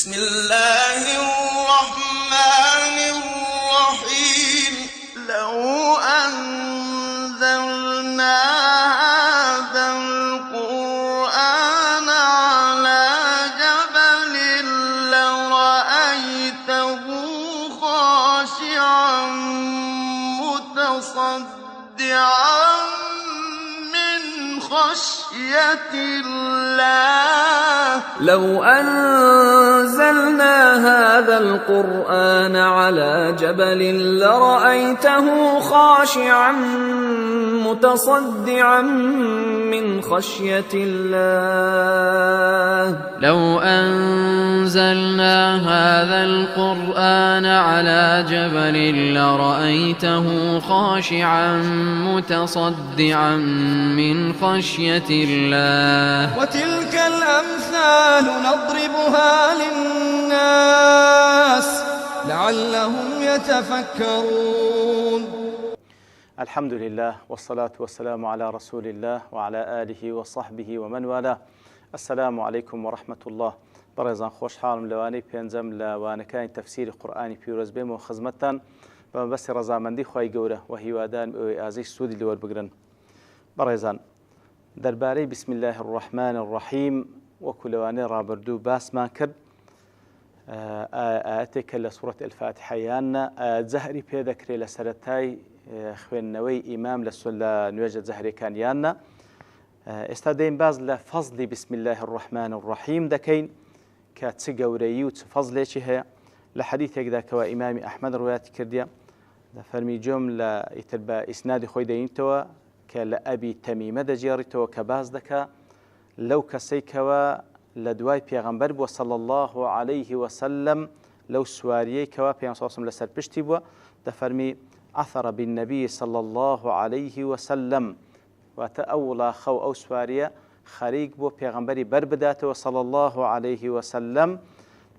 بسم الله الرحمن الرحيم لو أنزلنا هذا القرآن على جبل لرأيته خاشعا متصدعا من خشية الله لو أنزلنا هذا القرآن على جبل لرأيته خاشعا متصدعا من خشية الله لو أنزلنا هذا القرآن على جبل لرأيته خاشعا متصدعا من خشية الله وتلك الأمثال نضربها للناس لعلهم يتفكرون. الحمد لله والصلاة والسلام على رسول الله وعلى آله وصحبه ومن والاه. السلام عليكم ورحمة الله. بەڕێزان خۆشحاڵم لەوانەی پێنجەم لە وانەکانی تەفسیری قورئانی پیرۆز بێم و خزمەتتان بە مەبەستی ڕەزامەندی خوای گەورە و هیوادارم ئەوەی ئازەی سوودی لەوەربگرن. بەڕێزان دەربارەی بسم الله الرحمن الرحیم وەکو لەوانەی ڕابردوو باسمان کرد ئاەتێکە لە سوورەت الفاتحە یانە جەهری پێ دەکرێت لە سەرەتای خوێندنەوەی ئیمام لە نوێژە جەهرەکان یانە. ئێستا دەین باز لە فەزلی بسم الله الرحمن الرحیم دەکەین کە چ گەورەیی و چ فەزلێکی هەیە. لە حەدیثێکدا کەوا ئیمامی ئەحمەد ڕوایەتی کردیە فەرمی جۆم لە ئیتر بە ئیسنادی خۆی دەینیتەوە کە لە ئەبی تەمیمە دەجێڕیتەوە کە باز دەکا لەو کەسەی کەوە لە دوای پێغەمبەر بووە صلی الله عليه وسلم لەو سواریەی کەوا پێغەمبەر صلی الله لەسەر پشتی بووە دەفەرمی عثر بالنبي صلى الله عليه وسلم واتە ئەو وڵاخە و ئەو سواریە خەریک بۆ پێغەمبەری بەر بداتەوە صلی الله عليه وسلم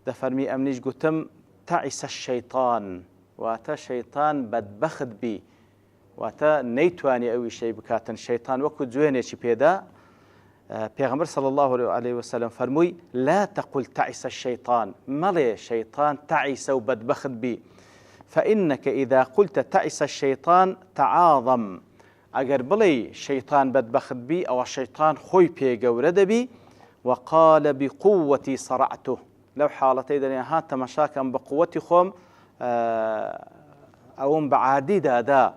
دەفەرمی ئەمنیش گوتم تعیس الشەیطان واتە شەیطان بەدبەخت بی واتە نەیتوانی ئەوی شەی بکاتن شەیطان وەکو جوێنێکی پێدا پێغەمبەر صلی الله عليه وسلم فەرمووی لا تقل تعیس الشەیطان مەڵێ شەیطان تعیسە و بەدبەخت بی فإنك إذا قلت تعس الشيطان تعاظم أجر بلي شيطان بدبخت بي أو الشيطان خوي بي جورد بي وقال بقوتي صرعته لو حالتي دنيا هات مشاكا بقوتي خوم أو بعادي دا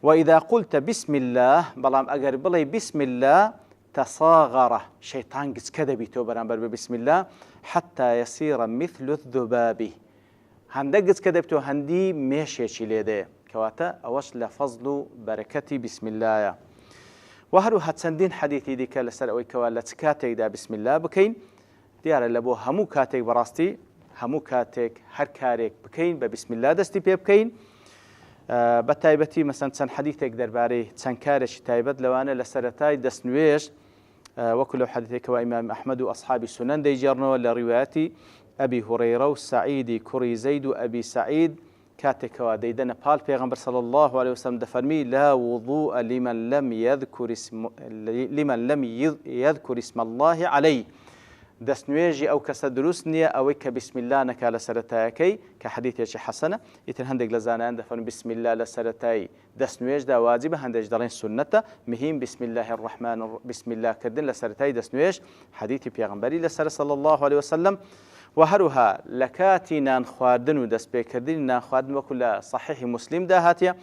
وإذا قلت بسم الله بلام أجر بلي بسم الله تصاغره شيطان قد كذا بيتو برانبر بسم الله حتى يصير مثل الذباب هەندەگەت کە دەبتەوە هەندی مێشێکی لێدەیە کەواتە ئەوەش لە فەزل و بەرەکەتی بسم اللهە. و هەروەها چەندین حەدیثی دیکە لەسەر ئەوەی کەوا لە چ کاتێکدا بسم الله بکەین دیارە لە بۆ هەموو کاتێک بەڕاستی هەموو کاتێک هەر کارێک بکەین بە بسم الله دەستی پێ بکەین. بە تایبەتی مەسەن چەند حەدیثێک دەربارەی چەند کارێکی تایبەت لەوانە لە سەرەتای دەستنوێژ وەکو لەو حەدیثێکەوە ئیمام ئەحمەد و ئەصحابی سونەن دەیجێڕنەوە لە ڕیوایەتی أبي هريرة وسعيد كري زيد وأبي سعيد كاتكوا ديدنا بال پیغمبر صلى الله عليه وسلم دفرمي لا وضوء لمن لم يذكر اسم الله عليه دسنويجي أو كسدروسنيا أو كبسم الله نكا لسرتاكي كحديث حسنة يتن هندق لزانا دفرم بسم الله لسرتاي دسنويج دا واجبة هندج دارين سنة مهم بسم الله الرحمن بسم الله كردن لسرتاي دسنويج حديث پیغمبري لسر صلى الله عليه وسلم وهروها لكاتي نان خواردن و دەست پێکردنی نان خواردن وەکو لە صحیح مسلم دا هاتیە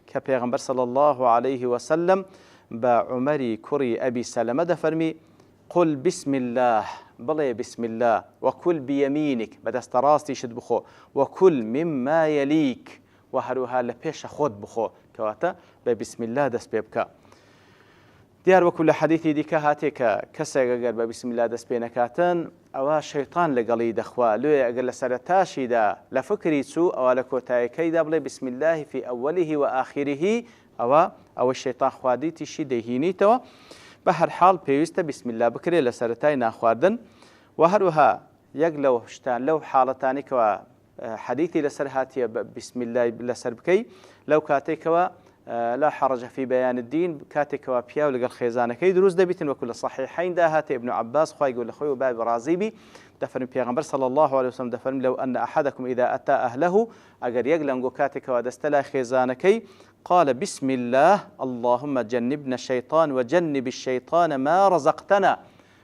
کە پێغەمبەر صلی الله عليه وسلم بە عمەری کوڕی ئەبی سەلەمە دەفەرمی قل بسم الله بڵێ بسم الله وكل بيمينك بەدەستە ڕاستیشت بخۆ وكل مما يليك و هەروها لە پێشە خۆت بخۆ کەواتە بە بسم الله دەست پێ بکە. دیار وەکو لە حەدیثی دیکە هاتێ کە کەسێک ئەگەر بە بسم الله دەست پێ نەکاتن ئەوە شەیطان لەگەڵی دەخوا لێ ئەگەر لە سەرەتاشیدا لە فکری چوو ئەوە لە کۆتاییەکەیدا بڵێ بسم الله في أوله وآخره ئەوە شەیطان خواردیتیشی دەهینیتەوە. بە هەر حاڵ پێویستە بسم الله بکرێت لە سەرەتای ناخواردن و هەروەها یەک لەو شتان لەو حاڵەتانی کەوە حەدیثی لەسەر هاتیە بسم الله لەسەر بکەی لەو کاتێکەوە لا حرج في بيان الدين كاتك وبيا ولقى الخيزانة كي دروس دبيتن وكل صحيحين داهات ابن عباس خواي يقول لخوي وباب رازيبي دفن بيغمبر صلى الله عليه وسلم دفن لو أن أحدكم إذا أتى أهله أجر يقلن كاتك ودستلا خيزانة كي قال بسم الله اللهم جنبنا الشيطان وجنب الشيطان ما رزقتنا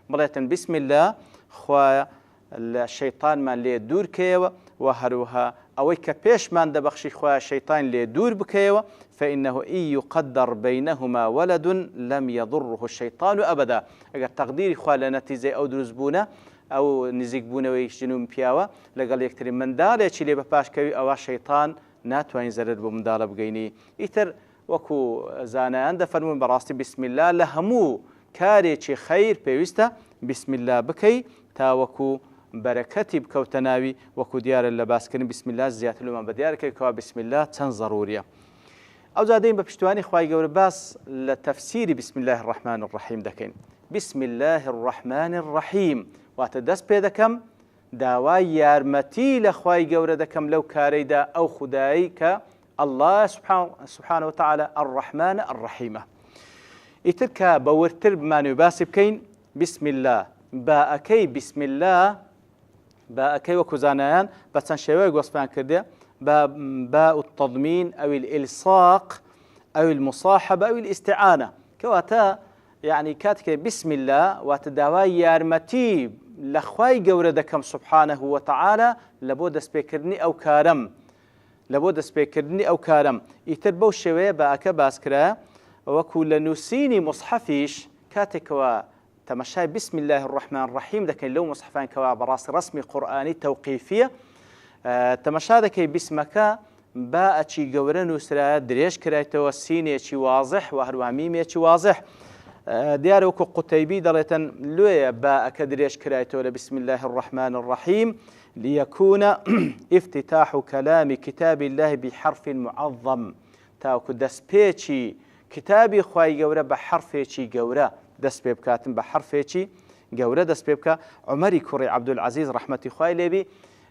مرة بسم الله خوا الشيطان من لي دور كيوه وهروها أو كبيش من دبخشي خوا الشيطان لي دور بكيوه فإنه إن يقدر بينهما ولد لم يضره الشيطان أبدا أجر تقدير خوا لنتيجة أو دروزبونا أو نزيق بونا ويشجنون بياوه لقال يكتري من دالة اللي بباش كوي أو الشيطان ناتوين زرد بمدالة بقيني إتر وكو زانان دفرمون براستي بسم الله لهمو كاريشي خير بيوستا بسم الله بكي تا وكو بركتي بكوتناوي وكو ديار اللباس كن بسم الله زيادة لما بديار كي كوا بسم الله تن ضرورية أو زادين بپشتواني خواهي قول باس لتفسير بسم الله الرحمن الرحيم دكين بسم الله الرحمن الرحيم واتدس بيدكم داوای یارمەتی لە خوای گەورە دەکەم لەو کارەیدا ئەو خودایی کە الله سبحانه وتعالى الرحمن الرحيمة ئیتر کە بەورتر بمانوی باسی بکەین بسم الله باەکەی بسم الله باەکەی وەکو زانایان بە چەند شێوەیەک وەسفیان کردێ باء التضمين أو الإلصاق أو المصاحبة أو الاستعانة كواتا يعني كاتك بسم الله واتداوای یارمەتی لخواي گەورە دەکەم سبحانه وتعالى لبو دەستپێکردنی ئەو کارم لبو دەستپێکردنی ئەو کارم ئیتر بەو شێوەیە باەکە باسکرا وەکو لە نووسینی مصحفیش کاتێکەوە تەمەشای بسم الله الرحمن الرحيم دەکەین لەو مصحفان کەوا بەڕاستی ڕسمی قورئانی تەوقیفیە تەمەشا دەکەی بسمەکە باەکی گەورە نووسرا درێژ کرایتەوە سینێکی وازح و هەروە میمێکی وازح ديار وكو قتيبي دلتن لويا باء كدريش كرايتو بسم الله الرحمن الرحيم ليكون افتتاح كلام كتاب الله بحرف معظم تاوكو دسبيتشي كتابي خواي قورة بحرفيتشي قورة دسبيب كاتم بحرفيتشي قورة دسبيبكا عمري كوري عبد العزيز رحمة خواي لبي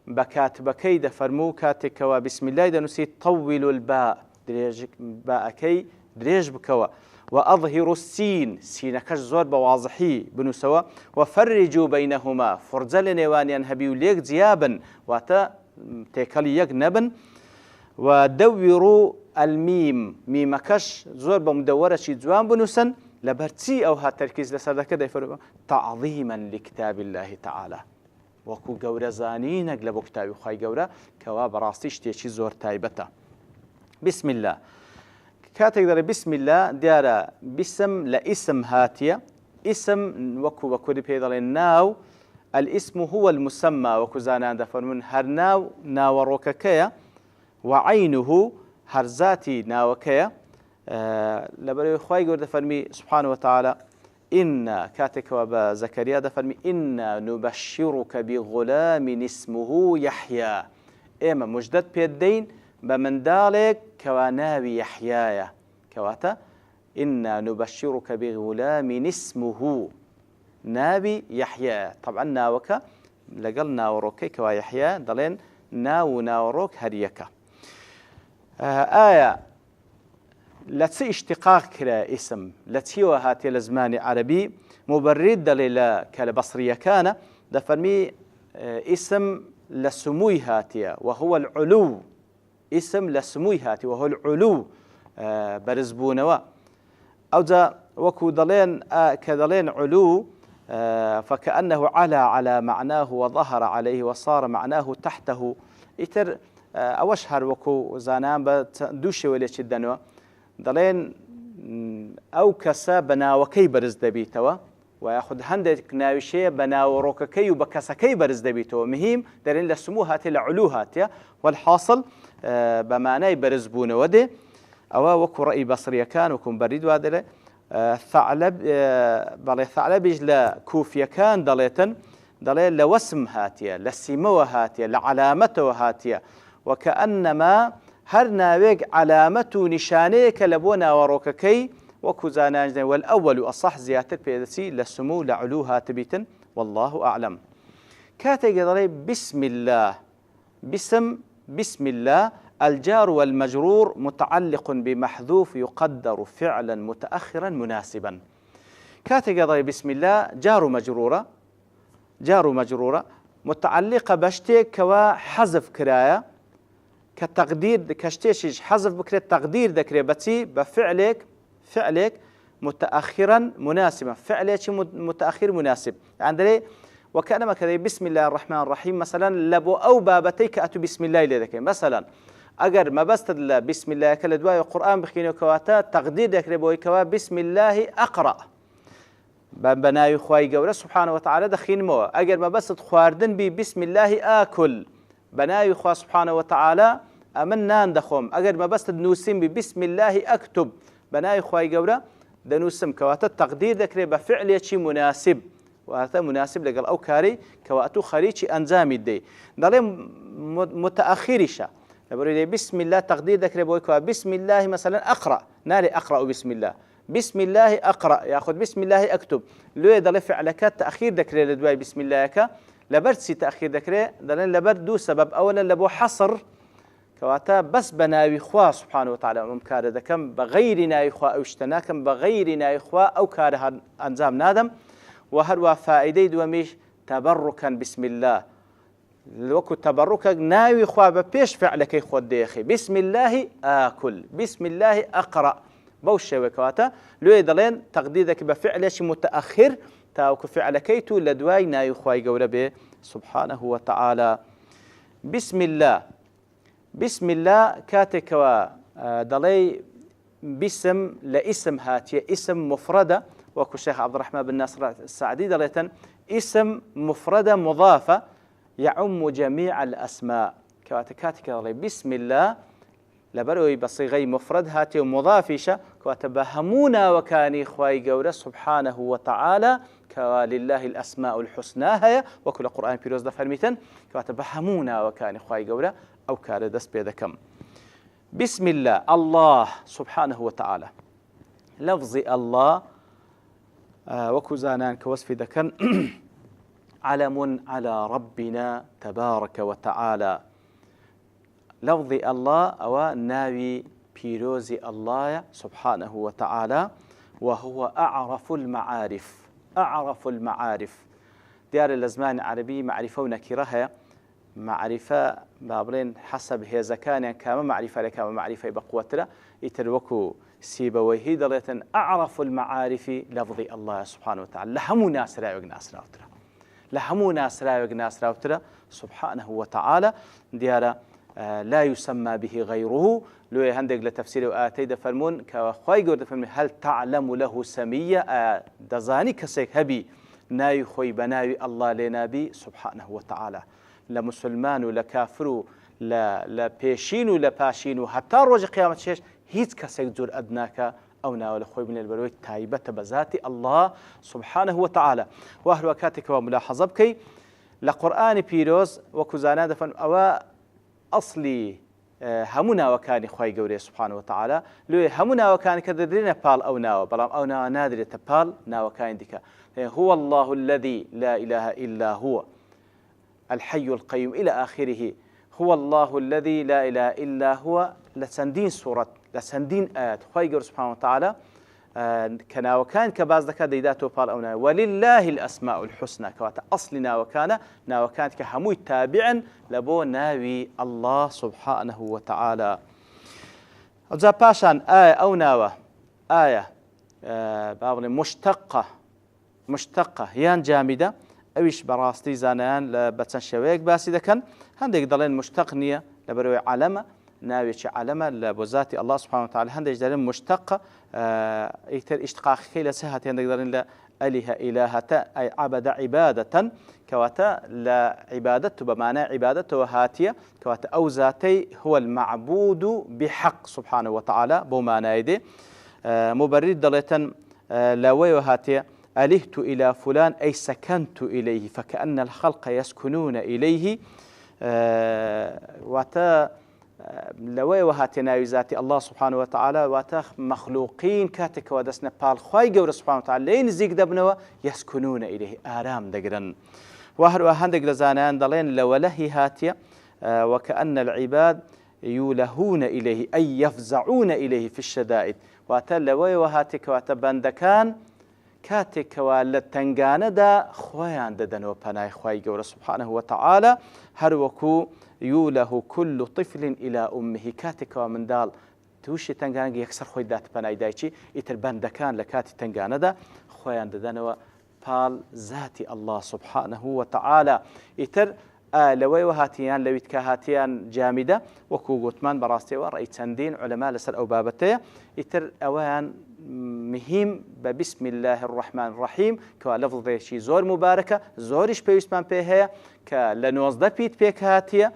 بكاتبكي دفرمو كاتكوا بسم الله دنسي طول الباء دريج باء كي دريج بكوا وأظهر السين سينكش زور بواضحي بنسوا وفرجوا بينهما فرزل نيوانيان هبيو ليك زيابا واتا تيكالي يك نبن ودوروا الميم ميمكش زور بمدورة شي زوان بنسن لبرتسي أو ها تركيز لسر كده يفرقوا تعظيما لكتاب الله تعالى وكو قورة زانينك لبو كتابي خواهي قورة كواب راستيش تيشي زور تايبتا بسم الله كاتك دار بسم الله ديارة بسم لاسم هاتية اسم وكو بكوري بيضل الناو الاسم هو المسمى وكو زانان دفرمون هر ناو روككيا وعينه هر ذاتي ناوكيا لبري خواهي قول دفرمي سبحانه وتعالى إن كاتك وبا زكريا دفرمي إنا نبشرك بغلام اسمه يحيى إما مجدد بيدين بمن دالك كواناوي يحيايا كواتا إنا نبشرك بغلام اسمه نابي يحيى طبعا ناوكا لقل ناوروكي كوا يحيى دلين ناوروك هريكا آية لتسي اشتقاق كلا اسم لتسيوها هاتي لزمان عربي مبرد دليل كالبصرية كان دفرمي اسم لسموي هاتيا وهو العلو اسم لسموي هاتي وهو العلو برزبونوا أو ذا وكو دلين كدلين علو فكأنه على معناه وظهر عليه وصار معناه تحته إتر أوشهر وكو زانان بدوشي وليش الدنوا دلين أو كسا بناوكي برز دبيتوا ويأخذ هندك ناوشية بناوروككي وبكسكي برز دبيتوا مهم دلين لسمو هاتي لعلو هاتي والحاصل بمعنى برزبون ودي أو وكو رأي بصري كان وكو بريد وادله ثعلب بالي ثعلبج لكوفيا كان دليتن دليل لوسم هاتية لسمو هاتية لعلامته هاتية وكأنما هرنا ويق علامته نشانيك لبونا وروككي وكو زاناجن والأول الصح زيادة بيدسي لسمو لعلو هاتبيتن والله أعلم كاتي قدري بسم الله بسم الله الجار والمجرور متعلق بمحذوف يقدر فعلا متأخرا مناسبا. كاتي قضي بسم الله جار مجرورة متعلقة بشتك كوا حذف كراية كتقدير كشتيش حذف بكرة تقدير ذكري بتي فعلك متأخرا مناسبا. فعلك متأخر مناسب عندنا وكأنما كذا بسم الله الرحمن الرحيم مثلا لبو أو بابتيك أتو بسم الله لذكي مثلا أجر ما بست بسم الله كلا دواء القرآن بخينه كواتا تقدير ذكري بوي كوا بسم الله أقرأ بناي خواي جورا سبحانه وتعالى دخين مو أجر ما بست خواردن بسم الله آكل بناي خوا سبحانه وتعالى أمنان دخوم أجر ما بست نوسم بسم الله أكتب بناي خواي جورا دنوسم كواتا تقدير ذكري بفعل يشي مناسب وهذا مناسب لقال أو كاري كواتو خريجي أنزامي دي دالي متأخرشة يقول بسم الله تقدير ذكري بويكوا بسم الله مثلا أقرأ نالي أقرأ بسم الله بسم الله أقرأ يأخذ بسم الله أكتب لو يدل فعلك تأخير ذكري لدواي بسم الله كا لبرسي تأخير ذكري دالي لبردو سبب أولا لبو حصر كواتا بس بناوي خوا سبحانه وتعالى ممكن ذكم بغير ناوي خوا أو اشتناكم بغير ناوي خوا أو كاره أنزام نادم وهروا فائدة دوميش تبركا بسم الله الوقت تبركا ناوي خواب بيش فعلك يخود ديخي بسم الله آكل بسم الله أقرأ بوش وكواتا لو يدلين تقديدك بفعلش متأخر تاوك فعلكيتو لدواي ناوي خواي قول به سبحانه وتعالى. بسم الله كاتك دلي باسم لاسم هاتية اسم مفردة وكو الشيخ عبد الرحمن بن ناصر السعدي دليتا اسم مفردة مضافة يعم جميع الأسماء كواتكاتك بسم الله لبروي بصيغي مفرد هاتي ومضافشة كواتبهمونا وكاني خواي قورة سبحانه وتعالى كوالله الأسماء الحسنى هي وكل قرآن بيروز دفرميتن كواتبهمونا وكاني خواي قورة أو كاردس بيدكم. بسم الله الله سبحانه وتعالى لفظ الله وكزانان كوصف ذكر علم على ربنا تبارك وتعالى لفظ الله أو ناوي بيروز الله سبحانه وتعالى وهو أعرف المعارف ديار الأزمان العربي معرفة ونكرها معرفة بابلين حسب هي زكان كما معرفة لكما معرفة بقوتها يتروكو سيبويه دليتا أعرف المعارف لفظ الله سبحانه وتعالى لهمو ناس رايق ناس راوترا سبحانه وتعالى ديارا لا يسمى به غيره لو هندق لتفسير وآتي فرمون كخواي قرد فرمون هل تعلم له سمية دزاني كسيك هبي ناي خوي بناوي الله لنبي سبحانه وتعالى لمسلمان ولكافر لبيشين ولباشين حتى روج قيامة شيش هيت كسيك زور أدناك أو ناول خوي من البروي تايبة بذات الله سبحانه وتعالى وأهل وكاتك وملاحظة بكي لقرآن بيروز وكزانا دفن أو أصلي همنا وكان خوي قوري سبحانه وتعالى لو همنا وكان كذرنا بال أو ناو بلام أو ناو نادر تبال ناو كان ديك هو الله الذي لا إله إلا هو الحي القيوم إلى آخره هو الله الذي لا إله إلا هو لسندين سورة لسندين آيات خوي قوري سبحانه وتعالى كنا وكان كباز ذكا ديداتو بال أو ناو ولله الأسماء الحسنى كواتا أصلنا وكان نا وكانت كهموي تابعا لبو ناوي الله سبحانه وتعالى أجا باشان آية أو ناوة آية بابل مشتقة يان جامدة أويش براستي زانان لبتسان شويك باسي دكان هندك دلين مشتقنية لبروي علامة ناويش علامة لبوزاتي الله سبحانه وتعالى هندك دلين مشتقة يكتر اشتقاق خيلة سهة هندك دلين لأله إلهة أي عبد عبادة كواتا لا عبادته بمعنى عبادته هاتية كواتا أو ذاتي هو المعبود بحق سبحانه وتعالى بمعنى يدي مبرد دليتا لاوي وهاتية ألهت إلى فلان أي سكنت إليه فكأن الخلق يسكنون إليه واتا لوي وهاتنا يزاتي الله سبحانه وتعالى واتا مخلوقين كاتك ودسنا بالخواي قور سبحانه وتعالى لين زيق دبنوا يسكنون إليه آرام دقرن وهر وهندق لزانان دلين لوله هاتية وكأن العباد يولهون إليه أي يفزعون إليه في الشدائد واتلوي وهاتك واتبندكان كاتك والتنغاندا خويان ددنو بناي خوي جور سبحانه وتعالى هروكو يوله كل طفل إلى أمه كاتك ومن دال توشي تنغانگ يكسر خوي دات بناي دايچي يتر بندكان لكاتي تنغاندا خويان ددنو بال ذاتي الله سبحانه وتعالى يتر لوي وهاتيان لويت كهاتيان جامدة وكو قوتمان براستي ورأي تندين علماء لسر أو بابتي يتر أوان مهم ببسم الله الرحمن الرحيم كلفظ شي زور مباركة زورش بيسمان بيها كلنوزده بيت بيك هاتيا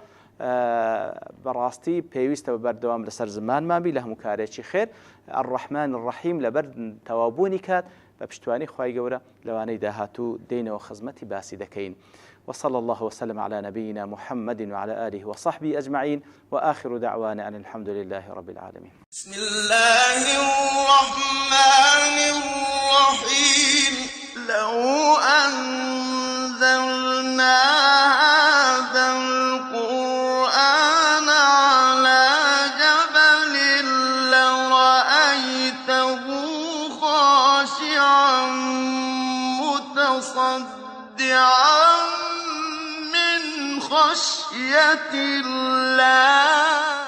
براستي بيويست وبردوام لسر زمان ما بي له مكاريشي خير الرحمن الرحيم لبرد توابوني كات ببشتواني خواهي قورا لواني داهاتو دين وخزمتي باسي دكين وصلى الله وسلم على نبينا محمد وعلى آله وصحبه أجمعين وآخر دعوانا أن الحمد لله رب العالمين. بسم الله الرحمن الرحيم. لو أنزلنا هذا القرآن على جبل لرأيته خاشعا متصدعا خشية الله